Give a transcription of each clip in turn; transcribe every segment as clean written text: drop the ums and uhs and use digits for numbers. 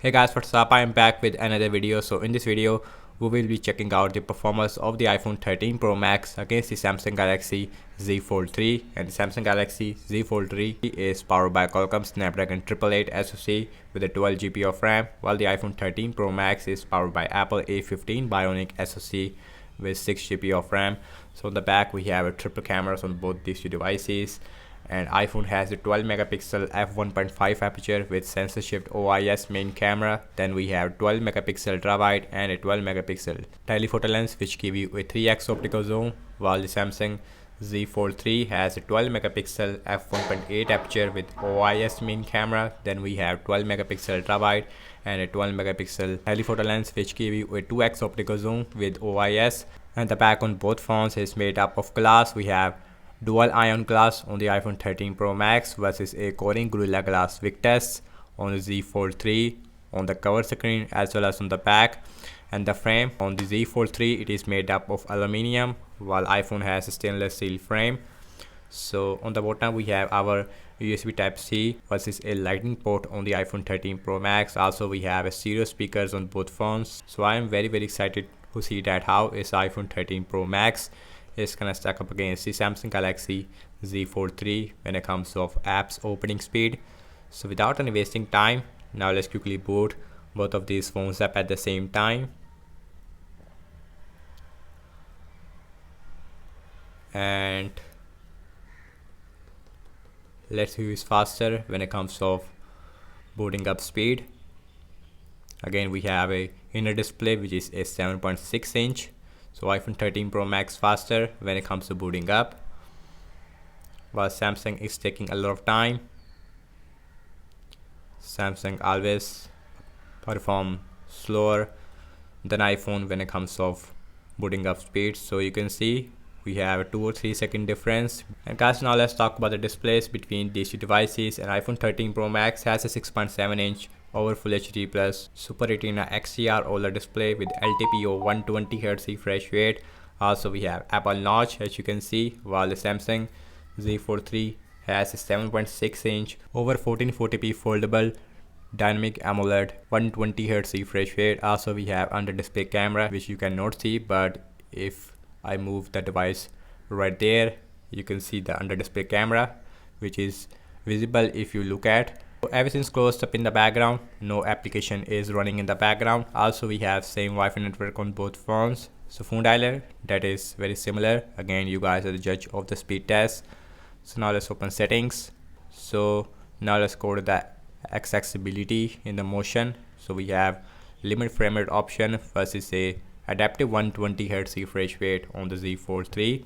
Hey guys, what's up? I'm back with another video. So in this video, we will be checking out the performance of the iPhone 13 Pro Max against the Samsung Galaxy Z Fold 3. And the Samsung Galaxy Z Fold 3 is powered by Qualcomm Snapdragon 888 SoC with a 12 GB of RAM, while the iPhone 13 Pro Max is powered by Apple A15 Bionic SoC with 6 GB of RAM. So on the back, we have a triple cameras on both these two devices. And iPhone has a 12 megapixel f1.5 aperture with sensor shift OIS main camera. Then we have 12 megapixel ultra wide and a 12 megapixel telephoto lens which give you a 3x optical zoom, while the Samsung Z Fold 3 has a 12 megapixel f1.8 aperture with OIS main camera. Then we have 12 megapixel ultra wide and a 12 megapixel telephoto lens which give you a 2x optical zoom with OIS. And the back on both phones is made up of glass. We have dual ion glass on the iPhone 13 Pro Max versus a Corning Gorilla Glass Victus on the Z Fold 3 on the cover screen as well as on the back. And the frame on the Z Fold 3, it is made up of aluminium, while iPhone has a stainless steel frame. So on the bottom we have our USB Type-C versus a lightning port on the iPhone 13 Pro Max. Also we have a stereo speakers on both phones. So I am very excited to see that how is iPhone 13 Pro Max is gonna stack up against the Samsung Galaxy Z Fold 3 when it comes to apps opening speed. So without any wasting time, now let's quickly boot both of these phones up at the same time. And let's see who is faster when it comes to booting up speed. Again, we have a inner display which is a 7.6 inch. So iPhone 13 Pro Max faster when it comes to booting up, while Samsung is taking a lot of time. Samsung always perform slower than iPhone when it comes to booting up speed. So you can see we have a 2 or 3 second difference. And guys, now let's talk about the displays between these two devices. And iPhone 13 Pro Max has a 6.7 inch over Full HD Plus Super Retina XDR OLED display with LTPO 120Hz refresh rate. Also we have Apple Notch as you can see, while the Samsung Z Fold 3 has a 7.6 inch over 1440p foldable dynamic AMOLED 120Hz refresh rate. Also we have under display camera which you cannot see, but if I move the device right there, you can see the under display camera which is visible if you look at. Everything's closed up in the background, no application is running in the background. Also we have same Wi-Fi network on both phones. So phone dialer, that is very similar. Again, you guys are the judge of the speed test. So now let's open settings. So now let's go to the accessibility in the motion. So we have limit frame rate option versus a adaptive 120Hz refresh rate on the Z Fold 3.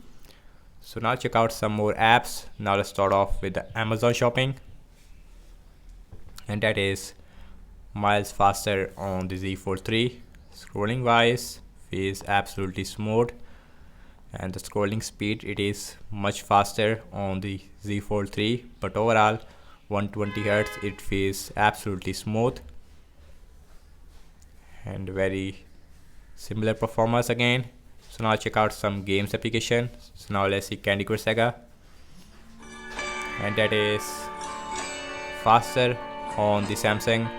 So now check out some more apps. Now let's start off with the Amazon shopping, and that is miles faster on the Z Fold 3. Scrolling wise is absolutely smooth, and the scrolling speed, it is much faster on the Z Fold 3, but overall 120Hz, it feels absolutely smooth and very similar performance again. So now check out some games application. So now let's see Candy Crush Saga, and that is faster on the Samsung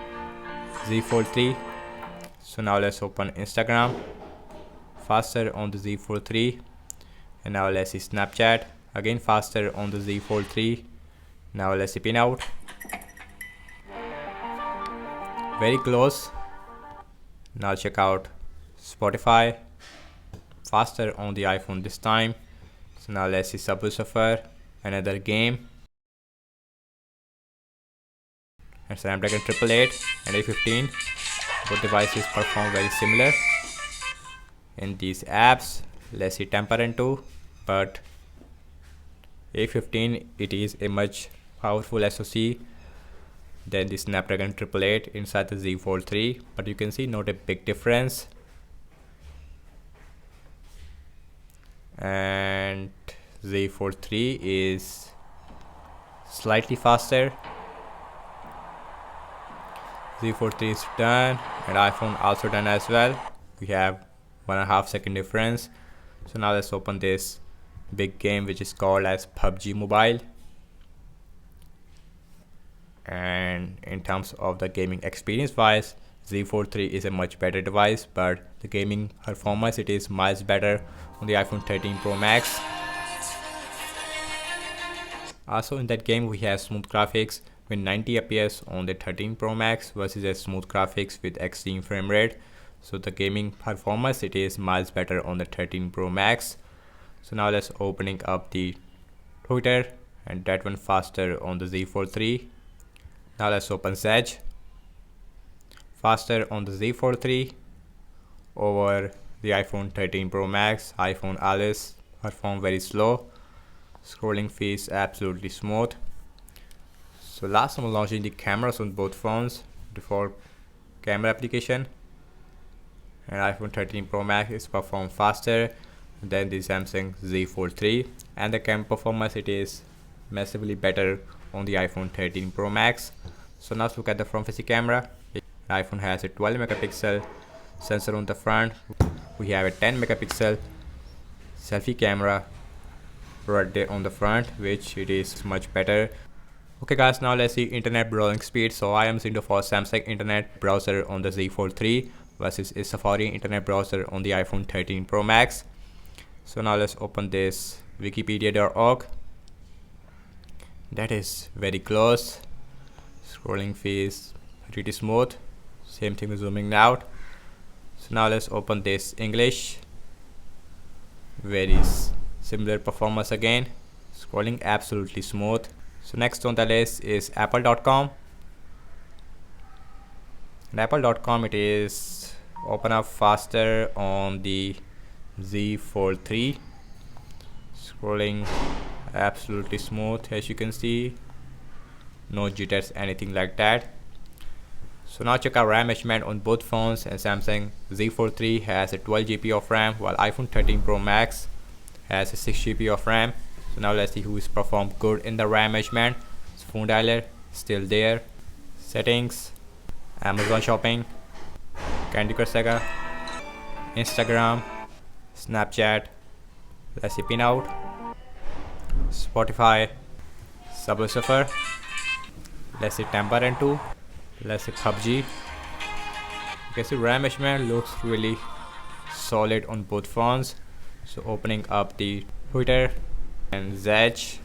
Z Fold 3. So now let's open Instagram, faster on the Z Fold 3. And now let's see Snapchat, again faster on the Z Fold 3. Now let's see Pinout, very close. Now check out Spotify, faster on the iPhone this time. So now let's see Subway Surfer, another game. And Snapdragon 888 and A15, both devices perform very similar in these apps. Let's see Temper 2, but A15, it is a much powerful SoC than the Snapdragon 888 inside the Z Fold 3, but you can see not a big difference. And Z Fold 3 is slightly faster. Z Fold 3 is done, and iPhone also done as well. We have 1.5 second difference. So now let's open this big game which is called as PUBG Mobile. And in terms of the gaming experience wise, Z Fold 3 is a much better device, but the gaming performance it is miles better on the iPhone 13 Pro Max. Also in that game we have smooth graphics with 90 fps on the 13 Pro Max versus a smooth graphics with extreme frame rate. So the gaming performance it is miles better on the 13 Pro Max. So now let's opening up the Twitter, and that one faster on the Z Fold 3. Now let's open Edge. Faster on the Z Fold 3 over the iPhone 13 Pro Max. iPhone iOS perform very slow. Scrolling feels absolutely smooth. So last I'm launching the cameras on both phones. Default camera application, and iPhone 13 Pro Max is perform faster than the Samsung Z Fold 3, and the camera performance it is massively better on the iPhone 13 Pro Max. So now let's look at the front facing camera. The iPhone has a 12 megapixel sensor on the front. We have a 10 megapixel selfie camera right there on the front, which it is much better. Okay guys, now let's see internet browsing speed. So I am using the for Samsung internet browser on the Z Fold 3 versus a Safari internet browser on the iPhone 13 Pro Max. So now let's open this wikipedia.org. That is very close. Scrolling feels pretty smooth. Same thing with zooming out. So now let's open this English. Very similar performance again. Scrolling absolutely smooth. So next on the list is apple.com. and apple.com it is open up faster on the Z Fold 3. Scrolling absolutely smooth, as you can see, no jitters, anything like that. So now check out RAM measurement on both phones, and Samsung Z Fold 3 has a 12 GB of RAM while iPhone 13 Pro Max has a 6 GB of RAM. So now let's see who is performed good in the RAM measurement. So phone dialer still there, settings, Amazon shopping, Candy Crush Saga, Instagram, Snapchat, let's see pin out, Spotify, Subway Surfer, let's see Temper and 2, let's see PUBG. You can see RAM measurement looks really solid on both phones. So opening up the Twitter and Zedge,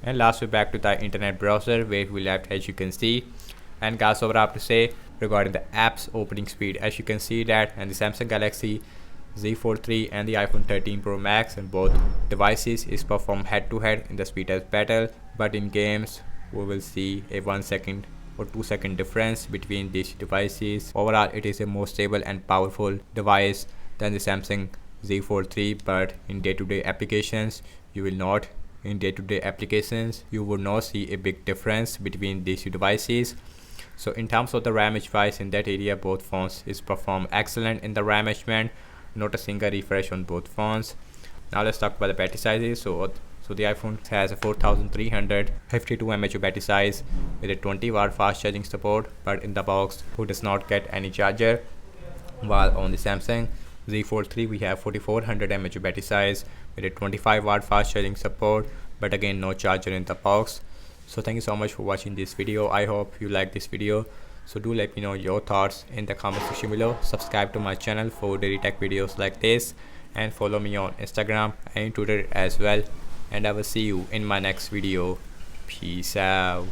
and last we're back to the internet browser where we left, as you can see. And guys, over I have to say regarding the apps opening speed, as you can see that, and the Samsung Galaxy Z Fold 3 and the iPhone 13 Pro Max and both devices is perform head to head in the speed test battle, but in games we will see a 1 second or 2 second difference between these devices. Overall it is a more stable and powerful device than the Samsung Z Fold 3, but in day-to-day applications you will not. In day-to-day applications you would not see a big difference between these two devices. So in terms of the RAM device, in that area both phones is perform excellent in the RAM management, not a single refresh on both phones. Now let's talk about the battery sizes. So the iPhone has a 4352 mAh battery size with a 20-watt fast charging support, but in the box who does not get any charger, while on the Samsung Z Fold 3 we have 4400 mAh battery size with a 25-watt fast charging support, but again no charger in the box. So thank you so much for watching this video. I hope you like this video. So do let me know your thoughts in the comment section below. Subscribe to my channel for daily tech videos like this, and follow me on Instagram and Twitter as well. And I will see you in my next video. Peace out.